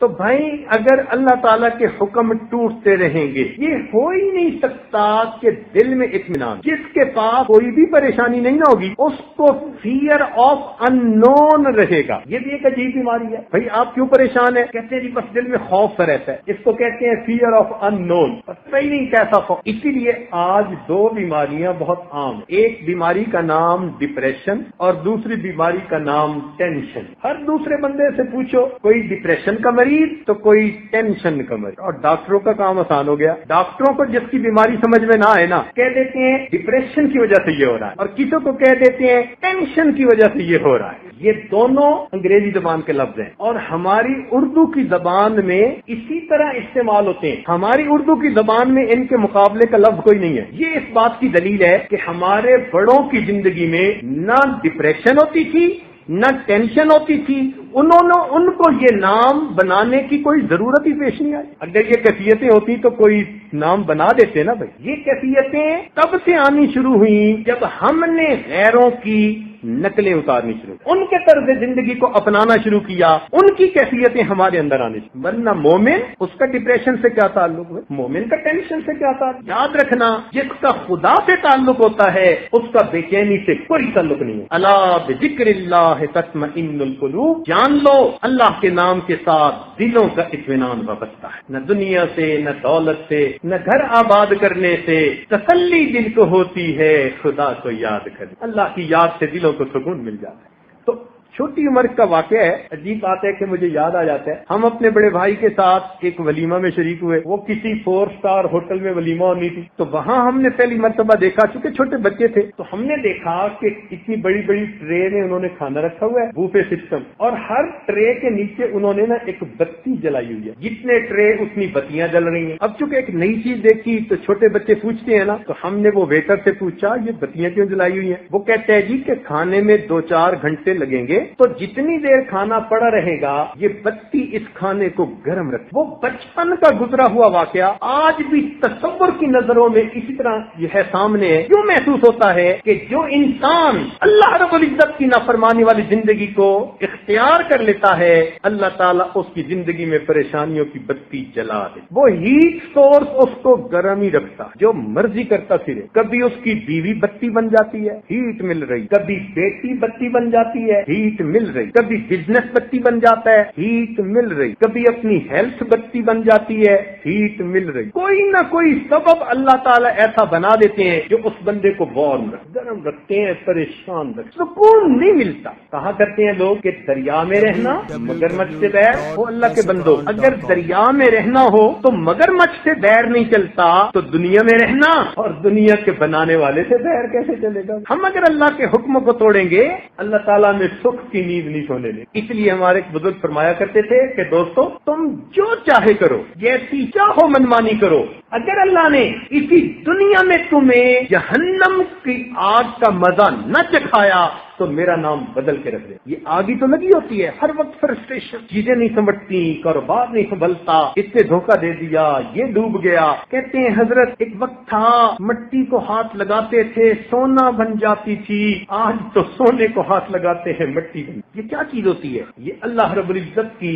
تو بھائی اگر اللہ تعالیٰ کے حکم ٹوٹتے رہیں گے یہ ہو ہی نہیں سکتا کہ دل میں اطمینان، جس کے پاس کوئی بھی پریشانی نہیں نہ ہوگی اس کو فیئر آف ان نون رہے گا۔ یہ بھی ایک عجیب بیماری ہے۔ بھائی آپ کیوں پریشان ہیں؟ کہتے ہیں جی بس دل میں خوف سا رہتا ہے، اس کو کہتے ہیں فیئر آف ان نون، پتہ ہی نہیں کیسا خوف۔ اسی لیے آج دو بیماریاں بہت عام ہیں، ایک بیماری کا نام ڈپریشن اور دوسری بیماری کا نام ٹینشن۔ ہر دوسرے بندے سے پوچھو، کوئی ڈپریشن کا مریض تو کوئی ٹینشن کا مریض، اور ڈاکٹروں کا کام آسان ہو گیا۔ ڈاکٹروں کو جس کی بیماری سمجھ میں نہ آئے نا، کہہ دیتے ہیں ڈپریشن کی وجہ سے یہ ہو رہا ہے، اور کسی کو کہہ دیتے ہیں ٹینشن کی وجہ سے یہ ہو رہا ہے۔ یہ دونوں انگریزی زبان کے لفظ ہیں اور ہماری اردو کی زبان میں اسی طرح استعمال ہوتے ہیں۔ ہماری اردو کی زبان میں ان کے مقابلے کا لفظ کوئی نہیں ہے۔ یہ اس بات کی دلیل ہے کہ ہمارے بڑوں کی زندگی میں نہ ڈپریشن ہوتی تھی نہ ٹینشن ہوتی تھی، ان کو یہ نام بنانے کی کوئی ضرورت ہی پیش نہیں آئی۔ اگر یہ کیفیتیں ہوتی تو کوئی نام بنا دیتے نا بھائی۔ یہ کیفیتیں تب سے آنی شروع ہوئیں جب ہم نے غیروں کی نقلیں اتارنی شروع کی، ان کے طرز زندگی کو اپنانا شروع کیا، ان کی کیفیتیں ہمارے اندر آنے شروع۔ ورنہ مومن، اس کا ڈپریشن سے کیا تعلق ہے؟ مومن کا ٹینشن سے کیا تعلق؟ یاد رکھنا، جس کا خدا سے تعلق ہوتا ہے اس کا بے چینی سے کوئی تعلق نہیں ہے۔ الا بذکر اللہ تطمئن القلوب، جان لو اللہ کے نام کے ساتھ دلوں کا اطمینان وابستہ ہے۔ نہ دنیا سے، نہ دولت سے، نہ گھر آباد کرنے سے تسلی دل کو ہوتی ہے، خدا کو یاد کرے۔ اللہ کی یاد سے دلوں کو سکون مل جاتا ہے۔ تو چھوٹی عمر کا واقعہ ہے، عجیب بات ہے کہ مجھے یاد آ جاتا ہے، ہم اپنے بڑے بھائی کے ساتھ ایک ولیمہ میں شریک ہوئے، وہ کسی 4 اسٹار ہوٹل میں ولیمہ ہونی تھی، تو وہاں ہم نے پہلی مرتبہ دیکھا، چونکہ چھوٹے بچے تھے تو ہم نے دیکھا کہ اتنی بڑی بڑی ٹرے میں انہوں نے کھانا رکھا ہوا ہے، بوفے سسٹم، اور ہر ٹرے کے نیچے انہوں نے نا ایک بتی جلائی ہوئی ہے، جتنے ٹرے اتنی بتیاں جل رہی ہیں۔ اب چونکہ ایک نئی چیز دیکھی تو چھوٹے بچے پوچھتے ہیں نا، تو ہم نے وہ ویٹر سے پوچھا یہ بتیاں کیوں جلائی ہوئی ہیں؟ وہ کہتے ہیں جی کہ کھانے میں 2-4 گھنٹے لگیں گے، تو جتنی دیر کھانا پڑا رہے گا یہ بتی اس کھانے کو گرم رکھے۔ وہ بچپن کا گزرا ہوا واقعہ آج بھی تصور کی نظروں میں اسی طرح یہ ہے سامنے ہے۔ کیوں محسوس ہوتا ہے کہ جو انسان اللہ رب العزت کی نافرمانی والی زندگی کو اختیار کر لیتا ہے، اللہ تعالیٰ اس کی زندگی میں پریشانیوں کی بتی جلا دے۔ وہ ہیٹ سورس اس کو گرم ہی رکھتا، جو مرضی کرتا پھرے۔ کبھی اس کی بیوی بتی بن جاتی ہے، ہیٹ مل رہی، کبھی بیٹی بتی بن جاتی ہے، ہیٹ مل رہی، کبھی بزنس بتی بن جاتا ہے، ہیٹ مل رہی، کبھی اپنی ہیلتھ بتی بن جاتی ہے، ہیٹ مل رہی۔ کوئی نہ کوئی سبب اللہ تعالیٰ ایسا بنا دیتے ہیں جو اس بندے کو وارم رکھ، گرم رکھتے ہیں، پریشان رکھتے، سکون نہیں ملتا۔ کہا کرتے ہیں لوگ کہ دریا میں رہنا مگرمچھ سے بیر ہو۔ اللہ کے بندو، اگر دریا میں رہنا ہو تو مگرمچھ سے بیر نہیں چلتا، تو دنیا میں رہنا اور دنیا کے بنانے والے سے بیر کیسے چلے گا؟ ہم اگر اللہ کے حکم کو توڑیں گے اللہ تعالیٰ میں سکھ کی نیند نہیں سونے دے۔ اس لیے ہمارے ایک بزرگ فرمایا کرتے تھے کہ دوستو تم جو چاہے کرو، جیسی چاہو منمانی کرو، اگر اللہ نے اسی دنیا میں تمہیں جہنم کی آگ کا مزہ نہ چکھایا تو میرا نام بدل کے رکھ دے۔ یہ آگ ہی تو لگی ہوتی ہے ہر وقت، فرسٹریشن، چیزیں نہیں سمجھتی، کاروبار نہیں سنبھلتا، اس سے دھوکہ دے دیا، یہ ڈوب گیا۔ کہتے ہیں حضرت ایک وقت تھا مٹی کو ہاتھ لگاتے تھے سونا بن جاتی تھی، آج تو سونے کو ہاتھ لگاتے ہیں مٹی بن۔ یہ کیا چیز ہوتی ہے؟ یہ اللہ رب العزت کی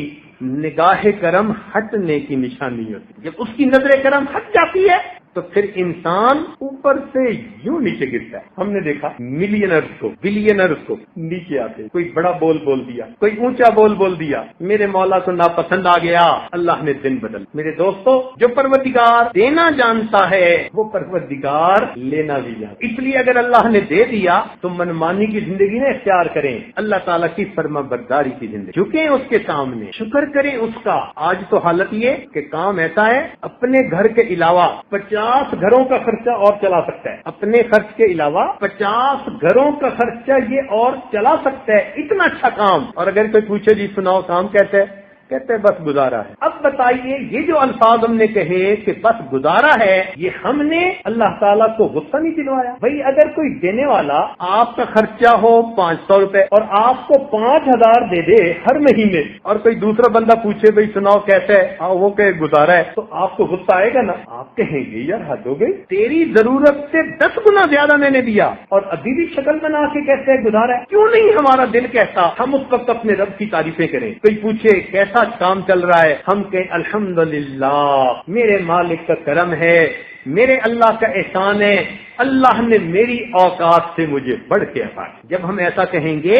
نگاہ کرم ہٹنے کی نشانی ہوتی ہے۔ جب اس کی نظر کرم ہٹ جاتی ہے تو پھر انسان اوپر سے یوں نیچے گرتا ہے۔ ہم نے دیکھا ملینرز کو، بلینرز کو نیچے آتے، کوئی بڑا بول دیا، کوئی اونچا بول دیا، میرے مولا کو ناپسند آ گیا، اللہ نے دن بدل۔ میرے دوستو، جو پروردگار دینا جانتا ہے وہ پروردگار لینا بھی جانتا۔ اس لیے اگر اللہ نے دے دیا تو منمانی کی زندگی نہ اختیار کریں، اللہ تعالیٰ کی فرما برداری کی زندگی، جھکیں اس کے سامنے، شکر کریں اس کا۔ آج تو حالت یہ کہ کام ایسا ہے، اپنے گھر کے علاوہ 50 گھروں کا خرچہ اور چلا سکتا ہے، اپنے خرچ کے علاوہ 50 گھروں کا خرچہ یہ اور چلا سکتا ہے، اتنا اچھا کام۔ اور اگر کوئی پوچھے جی سناؤ کام کیسے ہے، کہتے ہیں بس گزارا ہے۔ اب بتائیے یہ جو الفاظ ہم نے کہے کہ بس گزارا ہے، یہ ہم نے اللہ تعالیٰ کو غصہ نہیں دلوایا؟ بھئی اگر کوئی دینے والا آپ کا خرچہ ہو 500 روپے اور آپ کو 5000 دے دے ہر مہینے، اور کوئی دوسرا بندہ پوچھے بھئی سناؤ کیسے ہے، وہ کہ گزارا ہے، تو آپ کو غصہ آئے گا نا؟ آپ کہیں گے یار حد ہو گئی، تیری ضرورت سے 10 گنا زیادہ میں نے دیا اور ابھی بھی شکل بنا کے کہتے ہیں گزارا ہے۔ کیوں نہیں ہمارا دل کہتا ہم اس وقت اپنے رب کی تعریفیں کریں؟ کوئی پوچھے کیسا پاس کام چل رہا ہے، ہم کہیں الحمدللہ میرے مالک کا کرم ہے، میرے اللہ کا احسان ہے، اللہ نے میری اوقات سے مجھے بڑھ کے عطا کی۔ جب ہم ایسا کہیں گے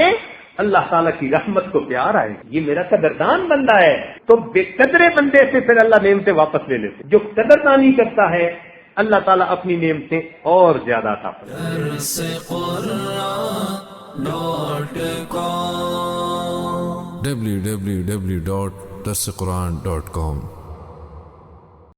اللہ تعالیٰ کی رحمت کو پیار آئے، یہ میرا قدردان بندہ ہے، تو بے قدرے بندے سے پھر اللہ نعمتیں واپس لے لیتے۔ جو قدردانی کرتا ہے اللہ تعالیٰ اپنی نعمتیں اور زیادہ عطا www.darsequran.com